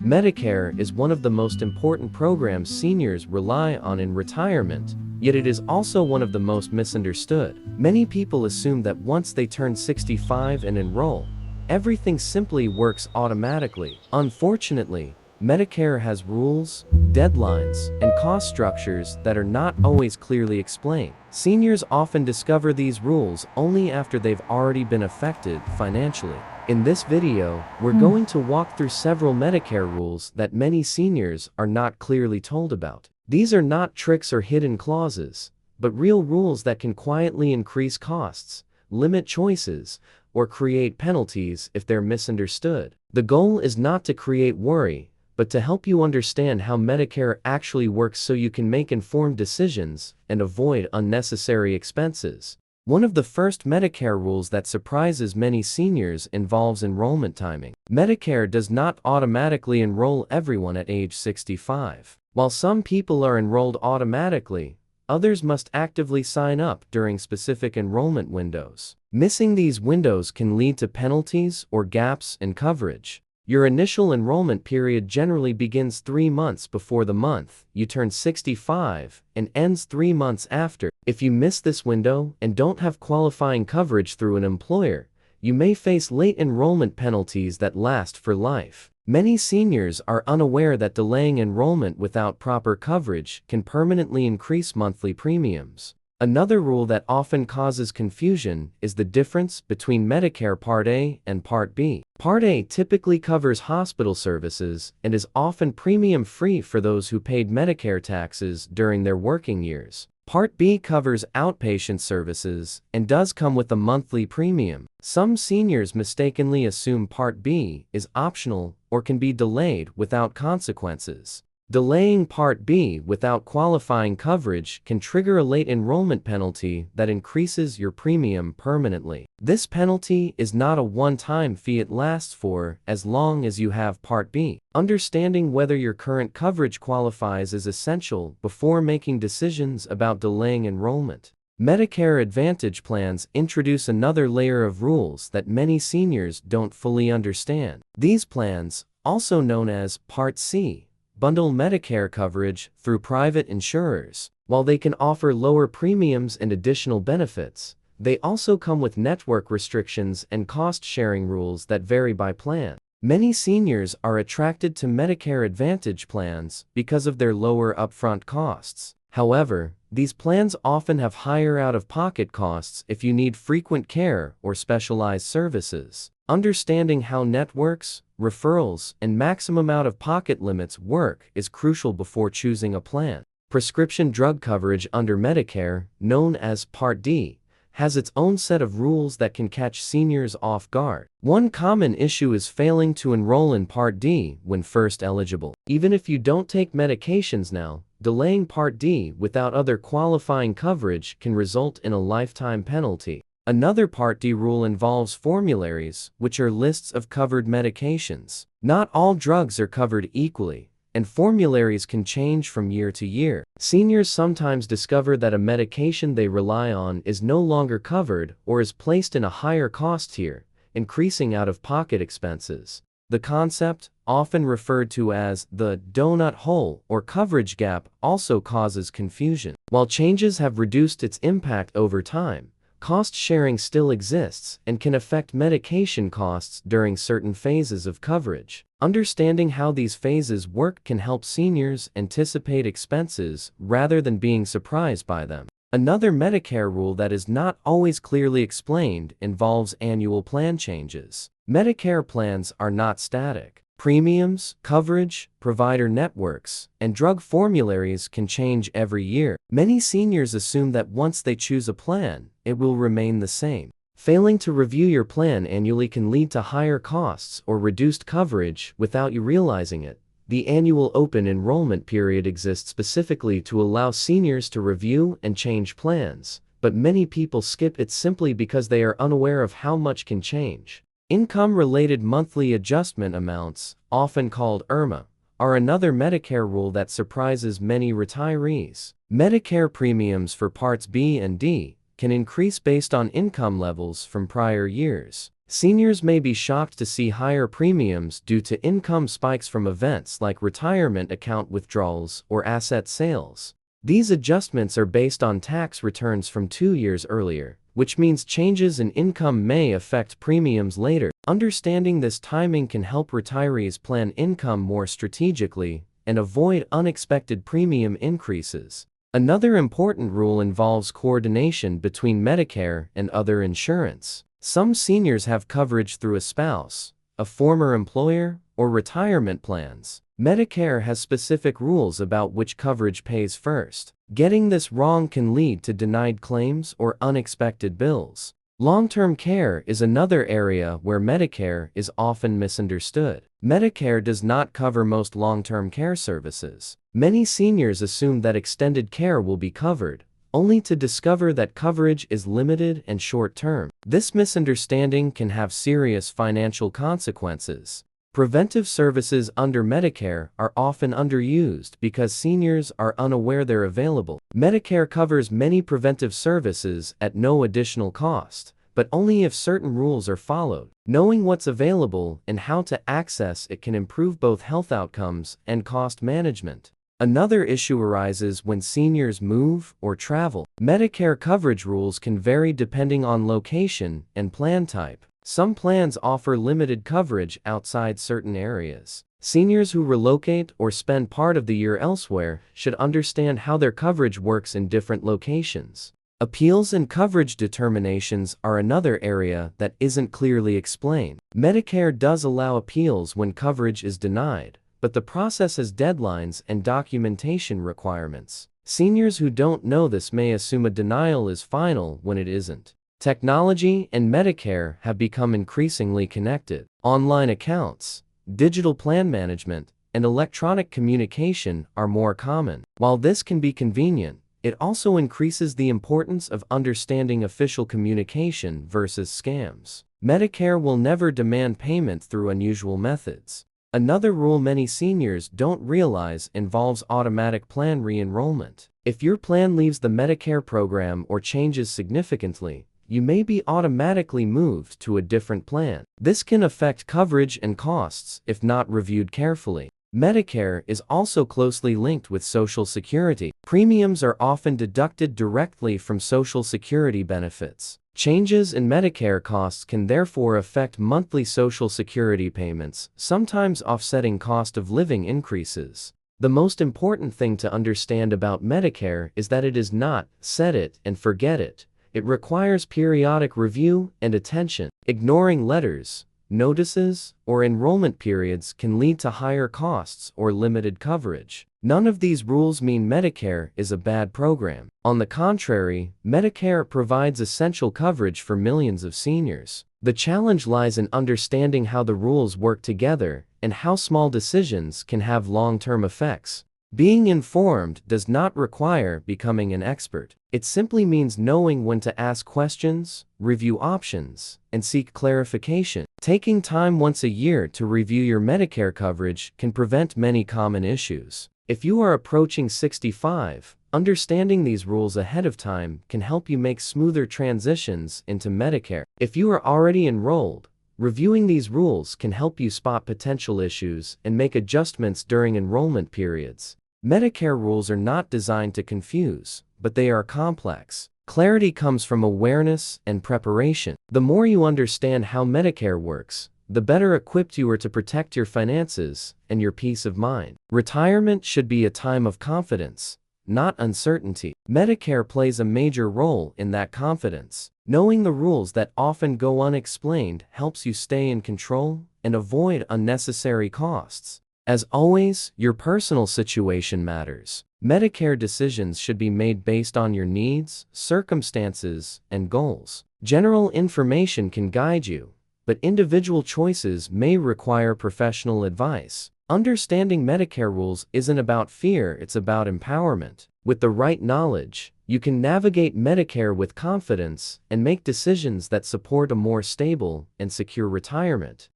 Medicare is one of the most important programs seniors rely on in retirement, yet it is also one of the most misunderstood. Many people assume that once they turn 65 and enroll, everything simply works automatically. Unfortunately, Medicare has rules, deadlines, and cost structures that are not always clearly explained. Seniors often discover these rules only after they've already been affected financially. In this video, we're going to walk through several Medicare rules that many seniors are not clearly told about. These are not tricks or hidden clauses, but real rules that can quietly increase costs, limit choices, or create penalties if they're misunderstood. The goal is not to create worry, but to help you understand how Medicare actually works so you can make informed decisions and avoid unnecessary expenses. One of the first Medicare rules that surprises many seniors involves enrollment timing. Medicare does not automatically enroll everyone at age 65. While some people are enrolled automatically, others must actively sign up during specific enrollment windows. Missing these windows can lead to penalties or gaps in coverage. Your initial enrollment period generally begins 3 months before the month you turn 65 and ends 3 months after. If you miss this window and don't have qualifying coverage through an employer, you may face late enrollment penalties that last for life. Many seniors are unaware that delaying enrollment without proper coverage can permanently increase monthly premiums. Another rule that often causes confusion is the difference between Medicare Part A and Part B. Part A typically covers hospital services and is often premium-free for those who paid Medicare taxes during their working years. Part B covers outpatient services and does come with a monthly premium. Some seniors mistakenly assume Part B is optional or can be delayed without consequences. Delaying Part B without qualifying coverage can trigger a late enrollment penalty that increases your premium permanently. This penalty is not a one-time fee, it lasts for as long as you have Part B. Understanding whether your current coverage qualifies is essential before making decisions about delaying enrollment. Medicare Advantage plans introduce another layer of rules that many seniors don't fully understand. These plans, also known as Part C, bundle Medicare coverage through private insurers. While they can offer lower premiums and additional benefits, they also come with network restrictions and cost-sharing rules that vary by plan. Many seniors are attracted to Medicare Advantage plans because of their lower upfront costs. However, these plans often have higher out-of-pocket costs if you need frequent care or specialized services. Understanding how networks, referrals, and maximum out-of-pocket limits work is crucial before choosing a plan. Prescription drug coverage under Medicare, known as Part D, has its own set of rules that can catch seniors off guard. One common issue is failing to enroll in Part D when first eligible. Even if you don't take medications now, delaying Part D without other qualifying coverage can result in a lifetime penalty. Another Part D rule involves formularies, which are lists of covered medications. Not all drugs are covered equally, and formularies can change from year to year. Seniors sometimes discover that a medication they rely on is no longer covered or is placed in a higher cost tier, increasing out-of-pocket expenses. The concept, often referred to as the donut hole or coverage gap, also causes confusion. While changes have reduced its impact over time, cost sharing still exists and can affect medication costs during certain phases of coverage. Understanding how these phases work can help seniors anticipate expenses rather than being surprised by them. Another Medicare rule that is not always clearly explained involves annual plan changes. Medicare plans are not static. Premiums, coverage, provider networks, and drug formularies can change every year. Many seniors assume that once they choose a plan, it will remain the same. Failing to review your plan annually can lead to higher costs or reduced coverage without you realizing it. The annual open enrollment period exists specifically to allow seniors to review and change plans, but many people skip it simply because they are unaware of how much can change. Income-related monthly adjustment amounts, often called IRMA, are another Medicare rule that surprises many retirees. Medicare premiums for Parts B and D can increase based on income levels from prior years. Seniors may be shocked to see higher premiums due to income spikes from events like retirement account withdrawals or asset sales. These adjustments are based on tax returns from 2 years earlier, which means changes in income may affect premiums later. Understanding this timing can help retirees plan income more strategically and avoid unexpected premium increases. Another important rule involves coordination between Medicare and other insurance. Some seniors have coverage through a spouse, a former employer, or retirement plans. Medicare has specific rules about which coverage pays first. Getting this wrong can lead to denied claims or unexpected bills. Long-term care is another area where Medicare is often misunderstood. Medicare does not cover most long-term care services. Many seniors assume that extended care will be covered, only to discover that coverage is limited and short-term. This misunderstanding can have serious financial consequences. Preventive services under Medicare are often underused because seniors are unaware they're available. Medicare covers many preventive services at no additional cost, but only if certain rules are followed. Knowing what's available and how to access it can improve both health outcomes and cost management. Another issue arises when seniors move or travel. Medicare coverage rules can vary depending on location and plan type. Some plans offer limited coverage outside certain areas. Seniors who relocate or spend part of the year elsewhere should understand how their coverage works in different locations. Appeals and coverage determinations are another area that isn't clearly explained. Medicare does allow appeals when coverage is denied, but the process has deadlines and documentation requirements. Seniors who don't know this may assume a denial is final when it isn't. Technology and Medicare have become increasingly connected. Online accounts, digital plan management, and electronic communication are more common. While this can be convenient, it also increases the importance of understanding official communication versus scams. Medicare will never demand payment through unusual methods. Another rule many seniors don't realize involves automatic plan re-enrollment. If your plan leaves the Medicare program or changes significantly, you may be automatically moved to a different plan. This can affect coverage and costs if not reviewed carefully. Medicare is also closely linked with Social Security. Premiums are often deducted directly from Social Security benefits. Changes in Medicare costs can therefore affect monthly Social Security payments, sometimes offsetting cost of living increases. The most important thing to understand about Medicare is that it is not set it and forget it. It requires periodic review and attention. Ignoring letters, notices, or enrollment periods can lead to higher costs or limited coverage. None of these rules mean Medicare is a bad program. On the contrary, Medicare provides essential coverage for millions of seniors. The challenge lies in understanding how the rules work together and how small decisions can have long-term effects. Being informed does not require becoming an expert. It simply means knowing when to ask questions, review options, and seek clarification. Taking time once a year to review your Medicare coverage can prevent many common issues. If you are approaching 65, understanding these rules ahead of time can help you make smoother transitions into Medicare. If you are already enrolled, reviewing these rules can help you spot potential issues and make adjustments during enrollment periods. Medicare rules are not designed to confuse, but they are complex. Clarity comes from awareness and preparation. The more you understand how Medicare works, the better equipped you are to protect your finances and your peace of mind. Retirement should be a time of confidence, not uncertainty. Medicare plays a major role in that confidence. Knowing the rules that often go unexplained helps you stay in control and avoid unnecessary costs. As always, your personal situation matters. Medicare decisions should be made based on your needs, circumstances, and goals. General information can guide you, but individual choices may require professional advice. Understanding Medicare rules isn't about fear, it's about empowerment. With the right knowledge, you can navigate Medicare with confidence and make decisions that support a more stable and secure retirement.